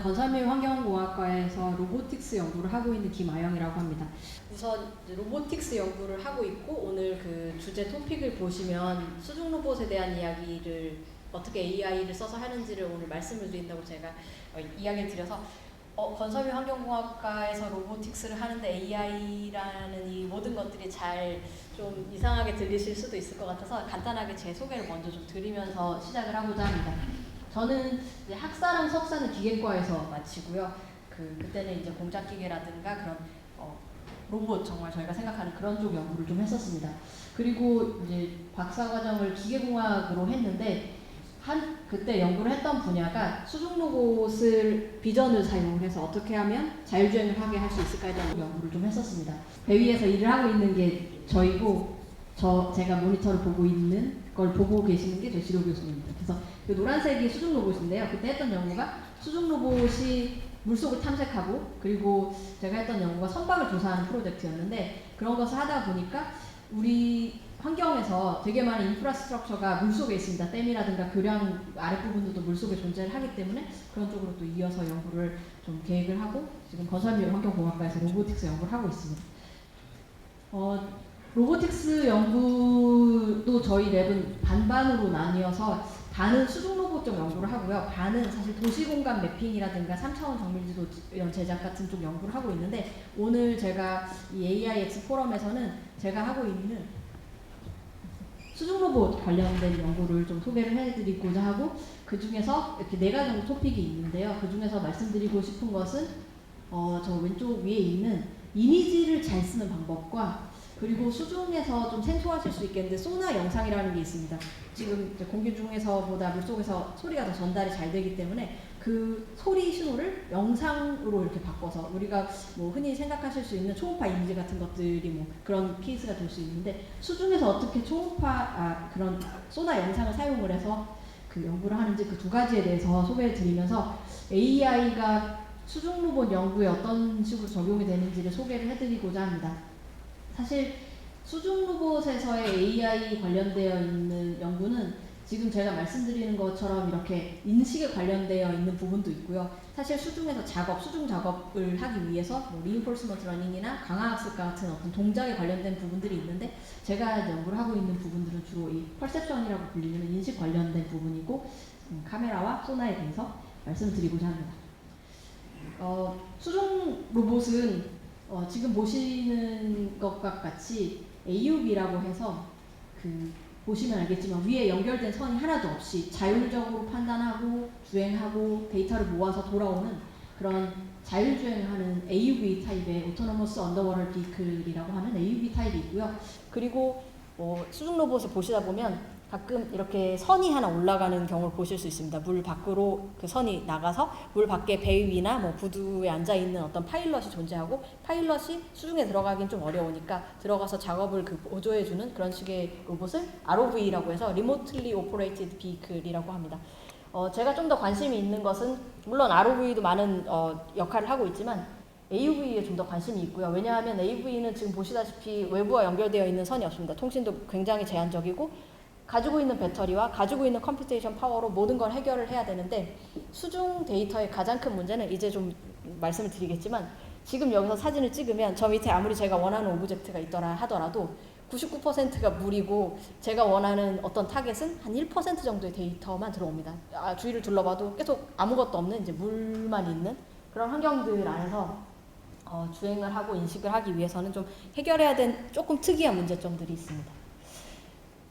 건설및 환경공학과에서 로보틱스 연구를 하고 있는 김아영이라고 합니다. 우선 로보틱스 연구를 하고 있고 오늘 그 주제 토픽을 보시면 수중 로봇에 대한 이야기를 어떻게 AI를 써서 하는지를 오늘 말씀을 드린다고 제가 이야기를 드려서 건설및 환경공학과에서 로보틱스를 하는데 AI라는 이 모든 것들이 잘 좀 이상하게 들리실 수도 있을 것 같아서 간단하게 제 소개를 먼저 좀 드리면서 시작을 하고자 합니다. 저는 이제 학사랑 석사는 기계과에서 마치고요. 그때는 이제 공작기계라든가 그런 로봇 정말 저희가 생각하는 그런 쪽 연구를 좀 했었습니다. 그리고 이제 박사과정을 기계공학으로 했는데 그때 연구를 했던 분야가 수중 로봇을 비전을 사용을 해서 어떻게 하면 자율주행을 하게 할 수 있을까에 대한 연구를 좀 했었습니다. 배 위에서 일을 하고 있는 게 저이고 제가 모니터를 보고 있는 걸 보고 계시는 게 저 지로 교수님입니다. 그래서 그 노란색이 수중 로봇인데요. 그때 했던 연구가 수중 로봇이 물속을 탐색하고 그리고 제가 했던 연구가 선박을 조사하는 프로젝트였는데 그런 것을 하다 보니까 우리 환경에서 되게 많은 인프라스트럭처가 물속에 있습니다. 댐이라든가 교량 아랫부분도 물속에 존재를 하기 때문에 그런 쪽으로 또 이어서 연구를 좀 계획을 하고 지금 건설및 환경공학과에서 로보틱스 연구를 하고 있습니다. 로보틱스 연구도 저희 랩은 반반으로 나뉘어서 반은 수중 로봇 쪽 연구를 하고요. 반은 사실 도시공간 매핑이라든가 3차원 정밀지도 이런 제작 같은 쪽 연구를 하고 있는데 오늘 제가 이 AIX 포럼에서는 제가 하고 있는 수중 로봇 관련된 연구를 좀 소개를 해드리고자 하고 그 중에서 이렇게 4가지 정도 토픽이 있는데요. 그 중에서 말씀드리고 싶은 것은 저 왼쪽 위에 있는 이미지를 잘 쓰는 방법과 그리고 수중에서 좀 생소하실 수 있겠는데 소나 영상이라는 게 있습니다. 지금 공기 중에서보다 물속에서 소리가 더 전달이 잘 되기 때문에 그 소리 신호를 영상으로 이렇게 바꿔서 우리가 뭐 흔히 생각하실 수 있는 초음파 이미지 같은 것들이 뭐 그런 케이스가 될 수 있는데 수중에서 어떻게 그런 소나 영상을 사용을 해서 그 연구를 하는지 그 2가지에 대해서 소개를 드리면서 AI가 수중 로봇 연구에 어떤 식으로 적용이 되는지를 소개를 해드리고자 합니다. 사실 수중 로봇에서의 AI 관련되어 있는 연구는 지금 제가 말씀드리는 것처럼 이렇게 인식에 관련되어 있는 부분도 있고요. 사실 수중에서 수중 작업을 하기 위해서 뭐 reinforcement learning이나 강화학습 같은 어떤 동작에 관련된 부분들이 있는데 제가 연구를 하고 있는 부분들은 주로 이 perception이라고 불리는 인식 관련된 부분이고 카메라와 소나에 대해서 말씀드리고자 합니다. 수중 로봇은 지금 보시는 것과 같이 AUV라고 해서 보시면 알겠지만 위에 연결된 선이 하나도 없이 자율적으로 판단하고 주행하고 데이터를 모아서 돌아오는 그런 자율주행하는 AUV 타입의 Autonomous Underwater Vehicle이라고 하는 AUV 타입이 있고요. 그리고 수중 로봇을 보시다 보면 가끔 이렇게 선이 하나 올라가는 경우를 보실 수 있습니다. 물 밖으로 그 선이 나가서 물 밖에 배 위나 뭐 부두에 앉아 있는 어떤 파일럿이 존재하고 파일럿이 수중에 들어가긴 좀 어려우니까 들어가서 작업을 보조해주는 그런 식의 로봇을 ROV라고 해서 Remotely Operated Vehicle이라고 합니다. 제가 좀 더 관심이 있는 것은 물론 ROV도 많은 역할을 하고 있지만 AUV에 좀 더 관심이 있고요. 왜냐하면 AUV는 지금 보시다시피 외부와 연결되어 있는 선이 없습니다. 통신도 굉장히 제한적이고 가지고 있는 배터리와 가지고 있는 컴퓨테이션 파워로 모든 걸 해결을 해야 되는데 수중 데이터의 가장 큰 문제는 이제 좀 말씀을 드리겠지만 지금 여기서 사진을 찍으면 저 밑에 아무리 제가 원하는 오브젝트가 있더라 하더라도 99%가 물이고 제가 원하는 어떤 타겟은 한 1% 정도의 데이터만 들어옵니다. 주위를 둘러봐도 계속 아무것도 없는 이제 물만 있는 그런 환경들 안에서 주행을 하고 인식을 하기 위해서는 좀 해결해야 된 조금 특이한 문제점들이 있습니다.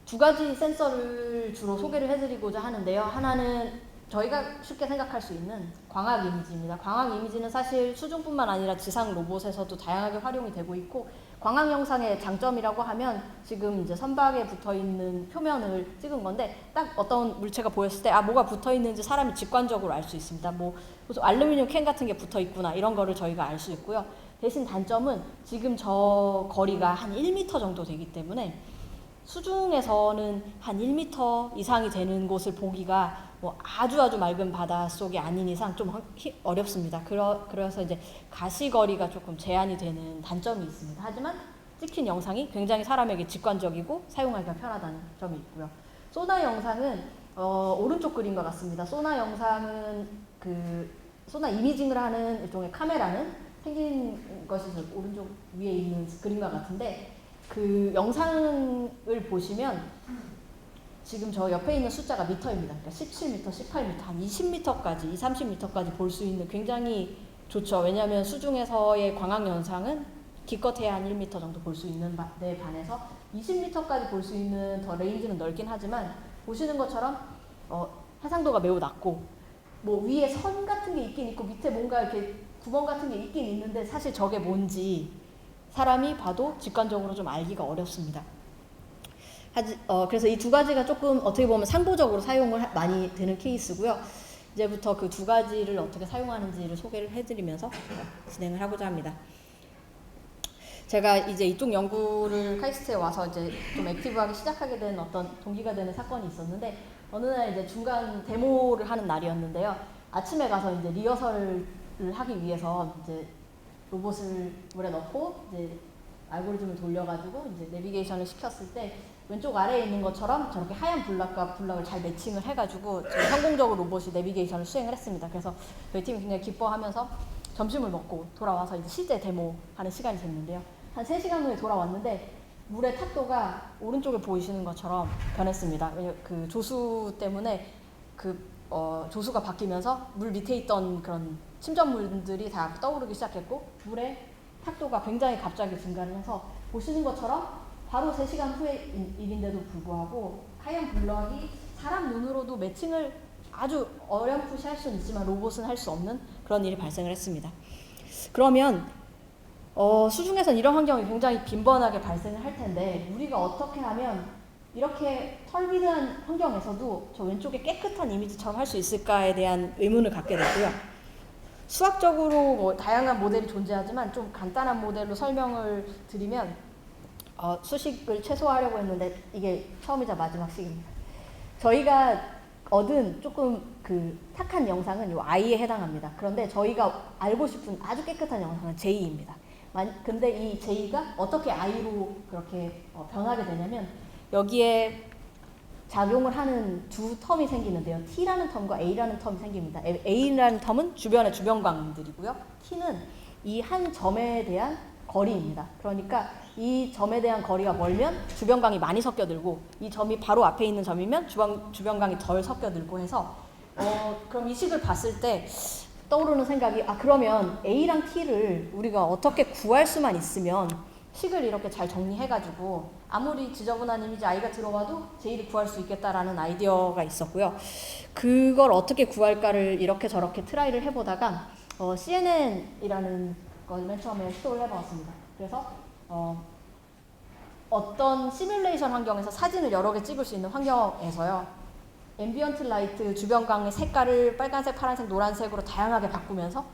2가지 센서를 주로 소개를 해드리고자 하는데요. 하나는 저희가 쉽게 생각할 수 있는 광학 이미지입니다. 광학 이미지는 사실 수중뿐만 아니라 지상 로봇에서도 다양하게 활용이 되고 있고 광학 영상의 장점이라고 하면 지금 이제 선박에 붙어 있는 표면을 찍은 건데 딱 어떤 물체가 보였을 때 뭐가 붙어 있는지 사람이 직관적으로 알 수 있습니다. 뭐 알루미늄 캔 같은 게 붙어 있구나 이런 거를 저희가 알 수 있고요. 대신 단점은 지금 저 거리가 한 1m 정도 되기 때문에 수중에서는 한 1m 이상이 되는 곳을 보기가 뭐 아주 맑은 바닷속이 아닌 이상 좀 어렵습니다. 그래서 이제 가시거리가 조금 제한이 되는 단점이 있습니다. 하지만 찍힌 영상이 굉장히 사람에게 직관적이고 사용하기가 편하다는 점이 있고요. 소나 영상은 오른쪽 그림과 같습니다. 소나 영상은 소나 이미징을 하는 일종의 카메라는 생긴 것이 오른쪽 위에 있는 그림과 같은데, 그 영상을 보시면 지금 저 옆에 있는 숫자가 미터입니다. 그러니까 17m, 18m, 한 20m까지, 2, 30m까지 볼 수 있는 굉장히 좋죠. 왜냐하면 수중에서의 광학 현상은 기껏해야 한 1m 정도 볼 수 있는 데 반해서 20m까지 볼 수 있는 더 레인지는 넓긴 하지만, 보시는 것처럼 해상도가 매우 낮고, 뭐 위에 선 같은 게 있긴 있고 밑에 뭔가 이렇게 구멍 같은 게 있긴 있는데, 사실 저게 뭔지 사람이 봐도 직관적으로 좀 알기가 어렵습니다. 그래서 이 두 가지가 조금 어떻게 보면 상부적으로 사용을 많이 되는 케이스고요. 이제부터 그 두 가지를 어떻게 사용하는지를 소개를 해드리면서 진행을 하고자 합니다. 제가 이제 이쪽 연구를 카이스트에 와서 이제 좀 액티브하게 시작하게 된 어떤 동기가 되는 사건이 있었는데, 어느 날 이제 중간 데모를 하는 날이었는데요. 아침에 가서 이제 리허설을 하기 위해서 이제 로봇을 물에 넣고 이제 알고리즘을 돌려가지고 이제 내비게이션을 시켰을 때, 왼쪽 아래에 있는 것처럼 저렇게 하얀 블락과 블락을 잘 매칭을 해가지고 성공적으로 로봇이 내비게이션을 수행을 했습니다. 그래서 저희 팀이 굉장히 기뻐하면서 점심을 먹고 돌아와서 이제 실제 데모하는 시간이 됐는데요. 한 3시간 후에 돌아왔는데 물의 탁도가 오른쪽에 보이시는 것처럼 변했습니다. 그 조수 때문에 조수가 바뀌면서 물 밑에 있던 그런 침전물들이 다 떠오르기 시작했고, 물의 탁도가 굉장히 갑자기 증가를 해서 보시는 것처럼 바로 3시간 후의 일인데도 불구하고 하얀 블럭이 사람 눈으로도 매칭을 아주 어렴풋이 할 수는 있지만 로봇은 할 수 없는 그런 일이 발생을 했습니다. 그러면 수중에서는 이런 환경이 굉장히 빈번하게 발생을 할 텐데, 우리가 어떻게 하면 이렇게 털비드한 환경에서도 저 왼쪽에 깨끗한 이미지처럼 할 수 있을까에 대한 의문을 갖게 됐고요. 수학적으로 뭐 다양한 모델이 존재하지만 좀 간단한 모델로 설명을 드리면, 수식을 최소화하려고 했는데 이게 처음이자 마지막 식입니다. 저희가 얻은 조금 그 탁한 영상은 이 I에 해당합니다. 그런데 저희가 알고 싶은 아주 깨끗한 영상은 J입니다. 근데 이 J가 어떻게 I로 그렇게 변하게 되냐면, 여기에 작용을 하는 두 텀이 생기는데요. T라는 텀과 A라는 텀이 생깁니다. A라는 텀은 주변의 주변광들이고요. T는 이 한 점에 대한 거리입니다. 그러니까 이 점에 대한 거리가 멀면 주변광이 많이 섞여들고, 이 점이 바로 앞에 있는 점이면 주변광이 덜 섞여들고 해서, 그럼 이 식을 봤을 때 떠오르는 생각이, 그러면 A랑 T를 우리가 어떻게 구할 수만 있으면 식을 이렇게 잘 정리해가지고 아무리 지저분한 이미지 I가 들어와도 J를 구할 수 있겠다라는 아이디어가 있었고요. 그걸 어떻게 구할까를 이렇게 저렇게 트라이를 해보다가 CNN이라는 걸 맨 처음에 시도를 해보았습니다. 그래서 어떤 시뮬레이션 환경에서 사진을 여러 개 찍을 수 있는 환경에서요, 앰비언트 라이트 주변광의 색깔을 빨간색, 파란색, 노란색으로 다양하게 바꾸면서,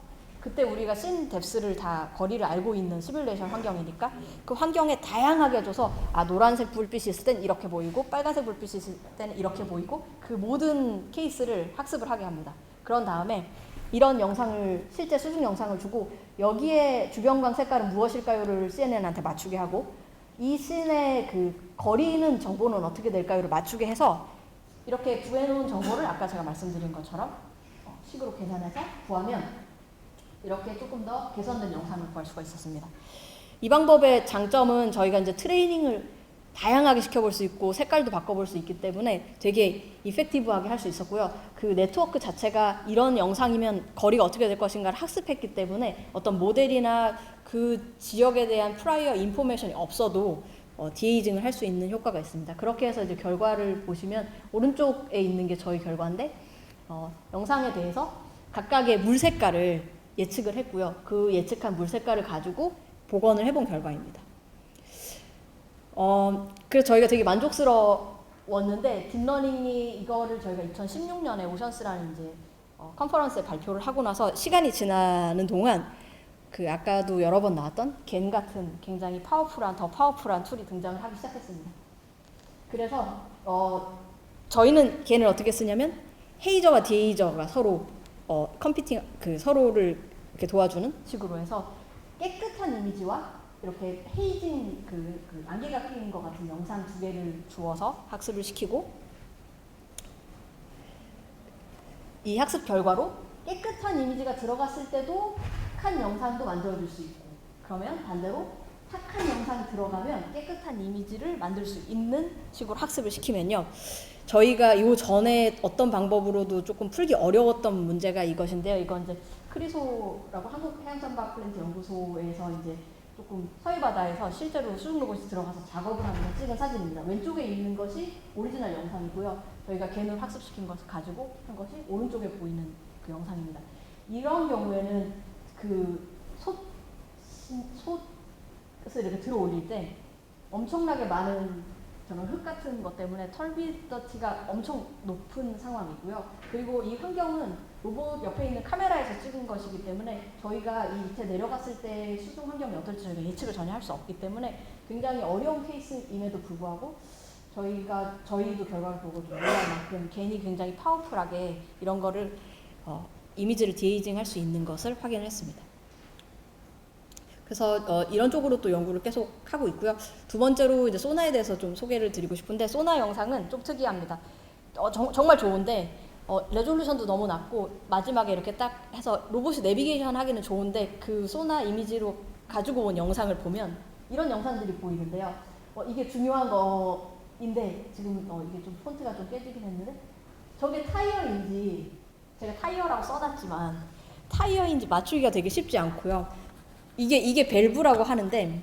그때 우리가 씬 뎁스를 다 거리를 알고 있는 시뮬레이션 환경이니까 그 환경에 다양하게 줘서 노란색 불빛이 있을 땐 이렇게 보이고 빨간색 불빛이 있을 때는 이렇게 보이고, 그 모든 케이스를 학습을 하게 합니다. 그런 다음에 이런 영상을, 실제 수중 영상을 주고 여기에 주변광 색깔은 무엇일까요를 CNN한테 맞추게 하고, 이 씬의 그 거리는 정보는 어떻게 될까요를 맞추게 해서 이렇게 구해놓은 정보를 아까 제가 말씀드린 것처럼 식으로 계산해서 구하면 이렇게 조금 더 개선된 영상을 구할 수가 있었습니다. 이 방법의 장점은 저희가 이제 트레이닝을 다양하게 시켜볼 수 있고 색깔도 바꿔볼 수 있기 때문에 되게 이펙티브하게 할 수 있었고요. 그 네트워크 자체가 이런 영상이면 거리가 어떻게 될 것인가를 학습했기 때문에 어떤 모델이나 그 지역에 대한 프라이어 인포메이션이 없어도 디에이징을 할 수 있는 효과가 있습니다. 그렇게 해서 이제 결과를 보시면 오른쪽에 있는 게 저희 결과인데, 영상에 대해서 각각의 물 색깔을 예측을 했고요. 그 예측한 물 색깔을 가지고 복원을 해본 결과입니다. 그래서 저희가 되게 만족스러웠는데, 딥러닝이 이거를 저희가 2016년에 오션스라는 이제 컨퍼런스에 발표를 하고 나서 시간이 지나는 동안 그 아까도 여러 번 나왔던 겐 같은 굉장히 더 파워풀한 툴이 등장을 하기 시작했습니다. 그래서 저희는 겐을 어떻게 쓰냐면, 헤이저와 디에이저가 서로 서로를 이렇게 도와주는 식으로 해서 깨끗한 이미지와 이렇게 헤이징 그 안개가 끼는 것 같은 영상 2개를 주어서 학습을 시키고, 이 학습 결과로 깨끗한 이미지가 들어갔을 때도 착한 영상도 만들어줄 수 있고, 그러면 반대로 착한 영상이 들어가면 깨끗한 이미지를 만들 수 있는 식으로 학습을 시키면요, 저희가 이 전에 어떤 방법으로도 조금 풀기 어려웠던 문제가 이것인데요. 이건 이제 크리소라고 한국해양선박 플랜트 연구소에서 이제 조금 서해바다에서 실제로 수중 로봇이 들어가서 작업을 하면서 찍은 사진입니다. 왼쪽에 있는 것이 오리지널 영상이고요. 저희가 겐을 학습시킨 것을 가지고 한 것이 오른쪽에 보이는 그 영상입니다. 이런 경우에는 그 솥을 이렇게 들어 올릴 때 엄청나게 많은 저는 흙 같은 것 때문에 털비더티가 엄청 높은 상황이고요. 그리고 이 환경은 로봇 옆에 있는 카메라에서 찍은 것이기 때문에 저희가 이 밑에 내려갔을 때 수중 환경이 어떨지 저희가 예측을 전혀 할 수 없기 때문에 굉장히 어려운 케이스임에도 불구하고 저희도 결과를 보고 좀 놀랄 만큼 겐이 굉장히 파워풀하게 이런 거를 이미지를 디에이징 할 수 있는 것을 확인을 했습니다. 그래서 이런 쪽으로 또 연구를 계속 하고 있고요. 두 번째로 이제 소나에 대해서 좀 소개를 드리고 싶은데, 소나 영상은 좀 특이합니다. 정말 좋은데 레졸루션도 너무 낮고 마지막에 이렇게 딱 해서 로봇이 내비게이션 하기는 좋은데 그 소나 이미지로 가지고 온 영상을 보면 이런 영상들이 보이는데요. 이게 중요한 거인데 지금 이게 좀 폰트가 좀 깨지긴 했는데, 저게 타이어인지, 제가 타이어라고 써놨지만 타이어인지 맞추기가 되게 쉽지 않고요. 이게 밸브라고 하는데,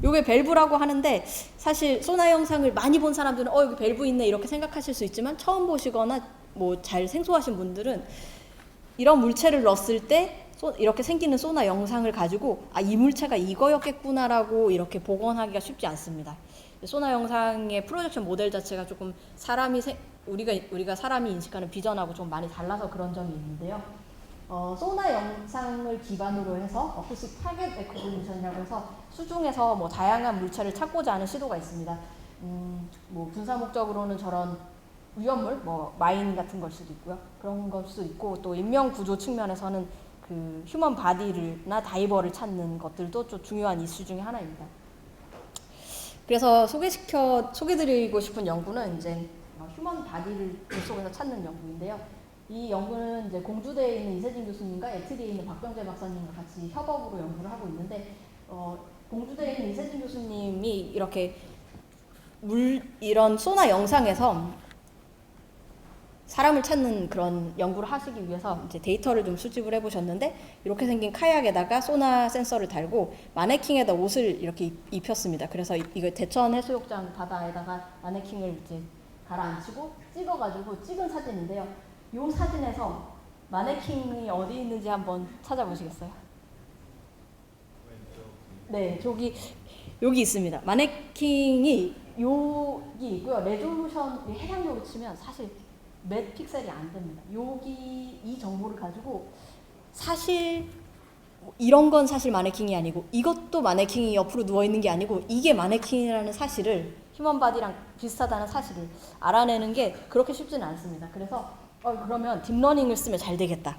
요게 밸브라고 하는데 사실 소나 영상을 많이 본 사람들은 여기 밸브 있네 이렇게 생각하실 수 있지만, 처음 보시거나 뭐 잘 생소하신 분들은 이런 물체를 넣었을 때 이렇게 생기는 소나 영상을 가지고 이 물체가 이거였겠구나라고 이렇게 복원하기가 쉽지 않습니다. 소나 영상의 프로젝션 모델 자체가 조금 우리가 사람이 인식하는 비전하고 좀 많이 달라서 그런 점이 있는데요. 소나 영상을 기반으로 해서 어쿠스틱 타겟 레코그니션이라고 해서 수중에서 뭐 다양한 물체를 찾고자 하는 시도가 있습니다. 뭐 군사 목적으로는 저런 위험물, 뭐 마인 같은 걸 수도 있고요. 그런 걸 수도 있고, 또 인명 구조 측면에서는 그 휴먼 바디나 다이버를 찾는 것들도 좀 중요한 이슈 중에 하나입니다. 그래서 소개드리고 싶은 연구는 이제 휴먼 바디를 물 속에서 찾는 연구인데요. 이 연구는 이제 공주대에 있는 이세진 교수님과 에트리에 있는 박병재 박사님과 같이 협업으로 연구를 하고 있는데, 공주대에 있는 이세진 교수님이 이렇게 이런 소나 영상에서 사람을 찾는 그런 연구를 하시기 위해서 이제 데이터를 좀 수집을 해보셨는데, 이렇게 생긴 카약에다가 소나 센서를 달고 마네킹에다 옷을 이렇게 입혔습니다. 그래서 이거 대천 해수욕장 바다에다가 마네킹을 이제 가라앉히고 찍어가지고 찍은 사진인데요. 이 사진에서 마네킹이 어디 있는지 한번 찾아보시겠어요? 네, 여기 있습니다. 마네킹이 여기 있고요. 레졸루션 해상도로 치면 사실 몇 픽셀이 안 됩니다. 이 정보를 가지고 사실 이런 건 사실 마네킹이 아니고, 이것도 마네킹이 옆으로 누워 있는 게 아니고, 이게 마네킹이라는 사실을, 휴먼 바디랑 비슷하다는 사실을 알아내는 게 그렇게 쉽지는 않습니다. 그래서 그러면 딥러닝을 쓰면 잘 되겠다.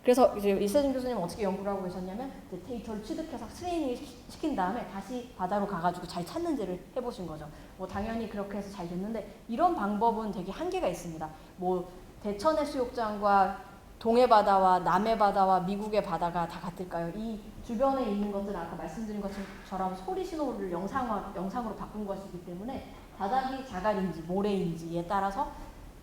그래서 이제 이세진 교수님은 어떻게 연구를 하고 계셨냐면, 이제 데이터를 취득해서 트레이닝을 시킨 다음에 다시 바다로 가가지고 잘 찾는지를 해보신 거죠. 뭐 당연히 그렇게 해서 잘 됐는데, 이런 방법은 되게 한계가 있습니다. 뭐 대천 해수욕장과 동해바다와 남해바다와 미국의 바다가 다 같을까요? 이 주변에 있는 것들은 아까 말씀드린 것처럼 소리 신호를 영상으로 바꾼 것이기 때문에 바닥이 자갈인지 모래인지에 따라서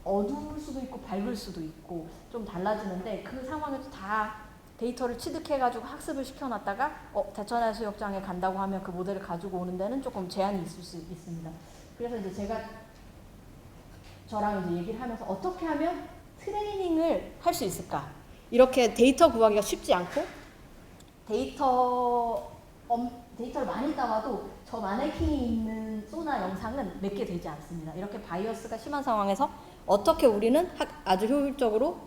어두울 수도 있고 밝을 수도 있고 좀 달라지는데, 그 상황에서 다 데이터를 취득해가지고 학습을 시켜놨다가 대천해수욕장에 간다고 하면 그 모델을 가지고 오는 데는 조금 제한이 있을 수 있습니다. 그래서 이제 저랑 이제 얘기를 하면서 어떻게 하면 트레이닝을 할 수 있을까? 이렇게 데이터 구하기가 쉽지 않고, 데이터를 많이 따와도 저 마네킹이 있는 소나 영상은 몇 개 되지 않습니다. 이렇게 바이어스가 심한 상황에서 어떻게 우리는 아주 효율적으로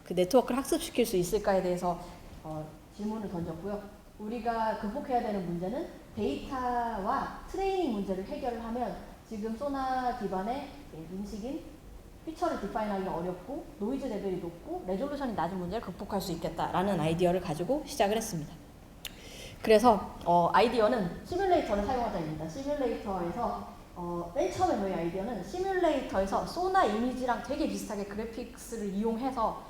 그 네트워크를 학습시킬 수 있을까에 대해서 질문을 던졌고요. 우리가 극복해야 되는 문제는 데이터와 트레이닝 문제를 해결을 하면 지금 소나 기반의 인식인 피처를 디파인하기가 어렵고 노이즈 레벨이 높고 레졸루션이 낮은 문제를 극복할 수 있겠다라는 아이디어를 가지고 시작을 했습니다. 그래서 아이디어는 시뮬레이터를 사용하자입니다. 시뮬레이터에서 맨 처음에 저희 아이디어는 시뮬레이터에서 소나 이미지랑 되게 비슷하게 그래픽스를 이용해서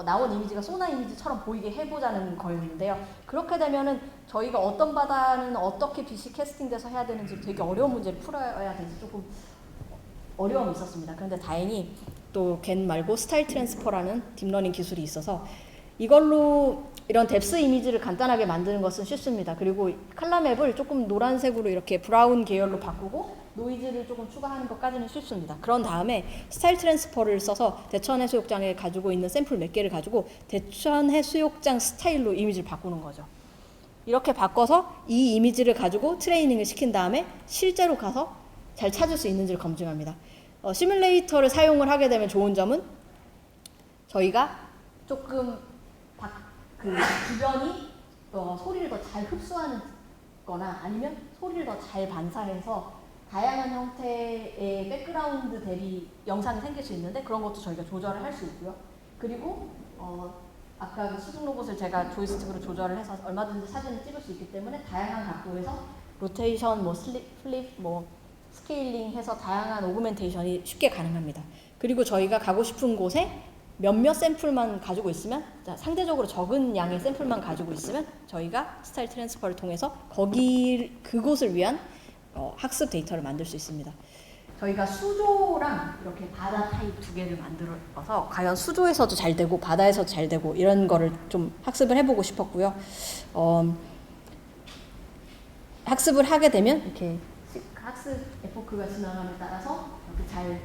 나온 이미지가 소나 이미지처럼 보이게 해보자는 거였는데요. 그렇게 되면은 저희가 어떤 바다는 어떻게 빛이 캐스팅돼서 해야 되는지 되게 어려운 문제를 풀어야 돼서 조금 어려움이 있었습니다. 그런데 다행히 또 겐 말고 스타일 트랜스퍼라는 딥러닝 기술이 있어서 이걸로 이런 뎁스 이미지를 간단하게 만드는 것은 쉽습니다. 그리고 칼라맵을 조금 노란색으로 이렇게 브라운 계열로 바꾸고 노이즈를 조금 추가하는 것까지는 쉽습니다. 그런 다음에 스타일 트랜스퍼를 써서 대천 해수욕장에 가지고 있는 샘플 몇 개를 가지고 대천 해수욕장 스타일로 이미지를 바꾸는 거죠. 이렇게 바꿔서 이 이미지를 가지고 트레이닝을 시킨 다음에 실제로 가서 잘 찾을 수 있는지를 검증합니다. 시뮬레이터를 사용을 하게 되면 좋은 점은 저희가 조금 그 주변이 소리를 더 잘 흡수하는 거나 아니면 소리를 더 잘 반사해서 다양한 형태의 백그라운드 대비 영상이 생길 수 있는데 그런 것도 저희가 조절을 할 수 있고요. 그리고 아까 그 수중 로봇을 제가 조이스틱으로 조절을 해서 얼마든지 사진을 찍을 수 있기 때문에 다양한 각도에서 로테이션, 플립, 스케일링 해서 다양한 오그멘테이션이 쉽게 가능합니다. 그리고 저희가 가고 싶은 곳에 몇몇 샘플만 가지고 있으면, 상대적으로 적은 양의 샘플만 가지고 있으면 저희가 스타일 트랜스퍼를 통해서 그곳을 위한 학습 데이터를 만들 수 있습니다. 저희가 수조랑 이렇게 바다 타입 두 개를 만들어서 과연 수조에서도 잘 되고 바다에서도 잘 되고 이런 거를 좀 학습을 해보고 싶었고요. 학습을 하게 되면 이렇게 학습 에포크가 지나감에 따라서 이렇게 잘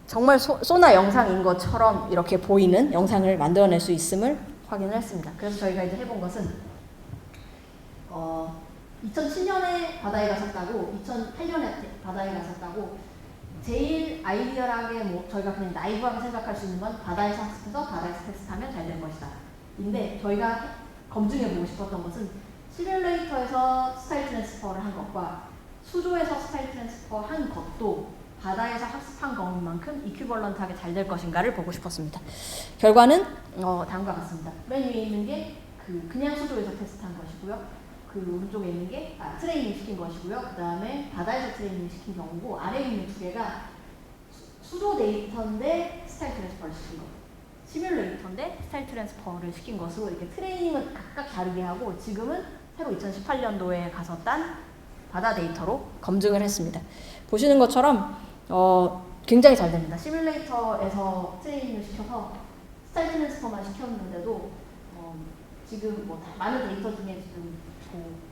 정말 소나 영상인 것처럼 이렇게 보이는 영상을 만들어낼 수 있음을 확인을 했습니다. 그래서 저희가 이제 해본 것은 2007년에 바다에 갔었다고 2008년에 바다에 갔었다고 제일 아이디얼하게 저희가 그냥 나이브하게 생각할 수 있는 건 바다에서 학습해서 바다에서 테스트하면 잘 될 것이다. 근데 저희가 검증해보고 싶었던 것은 시뮬레이터에서 스타일 트랜스퍼를 한 것과 수조에서 스타일 트랜스퍼 한 것도 바다에서 학습한 것만큼 이퀴벌런트하게 잘 될 것인가를 보고 싶었습니다. 결과는 다음과 같습니다. 맨 위에 있는 게 그냥 수조에서 테스트한 것이고요. 그 오른쪽에 있는 게 트레이닝 시킨 것이고요. 그 다음에 바다에서 트레이닝 시킨 경우고 아래에 있는 두 개가 수조 데이터인데 스타일 트랜스퍼를 시킨 것, 시뮬레이터인데 스타일 트랜스퍼를 시킨 것으로 이렇게 트레이닝은 각각 다르게 하고 지금은 새로 2018년도에 가서 딴 바다 데이터로 검증을 했습니다. 보시는 것처럼 굉장히 잘 됩니다. 시뮬레이터에서 트레이닝을 시켜서 스타일 트랜스퍼만 시켰는데도 지금 많은 데이터 중에 지금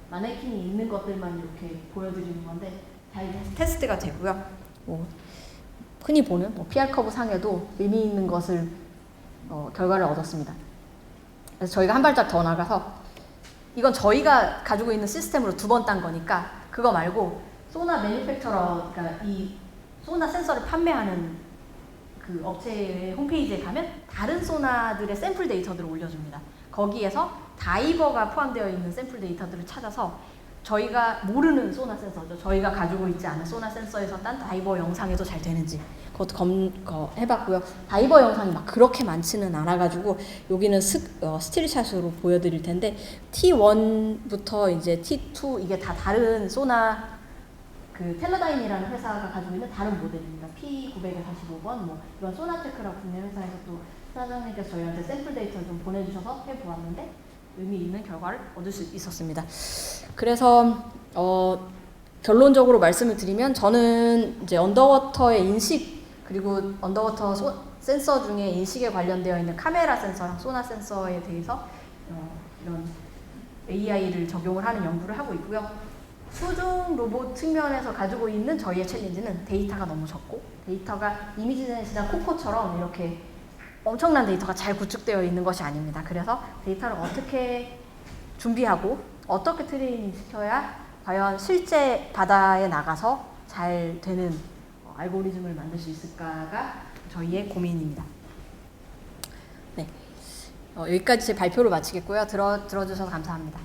마네킹이 있는 것들만 이렇게 보여드리는 건데 잘 테스트가 되고요. 흔히 보는 PR 커브 상에도 의미 있는 것을 결과를 얻었습니다. 그래서 저희가 한 발짝 더 나가서 이건 저희가 가지고 있는 시스템으로 2번 딴 거니까 그거 말고 소나 매니팩처러, 그러니까 이 소나 센서를 판매하는 그 업체의 홈페이지에 가면 다른 소나들의 샘플 데이터들을 올려줍니다. 거기에서 다이버가 포함되어 있는 샘플 데이터들을 찾아서 저희가 모르는 소나 센서죠. 저희가 가지고 있지 않은 소나 센서에서 딴 다이버 영상에도 잘 되는지 그것도 해봤고요. 다이버 영상이 막 그렇게 많지는 않아가지고 여기는 스틸샷으로 보여드릴 텐데 T1부터 이제 T2 이게 다 다른 소나 텔러다인이라는 회사가 가지고 있는 다른 모델입니다. P945번 이런 소나테크라고 국내 회사에서 또 사장님께서 저희한테 샘플 데이터를 좀 보내주셔서 해보았는데 의미 있는 결과를 얻을 수 있었습니다. 그래서 결론적으로 말씀을 드리면 저는 이제 언더워터의 인식 그리고 언더워터 센서 중에 인식에 관련되어 있는 카메라 센서랑 소나 센서에 대해서 이런 AI를 적용을 하는 연구를 하고 있고요. 수중 로봇 측면에서 가지고 있는 저희의 챌린지는 데이터가 너무 적고 데이터가 이미지 젠에시나 코코처럼 이렇게 엄청난 데이터가 잘 구축되어 있는 것이 아닙니다. 그래서 데이터를 어떻게 준비하고 어떻게 트레이닝 시켜야 과연 실제 바다에 나가서 잘 되는 알고리즘을 만들 수 있을까가 저희의 고민입니다. 네, 여기까지 제 발표를 마치겠고요. 들어주셔서 감사합니다.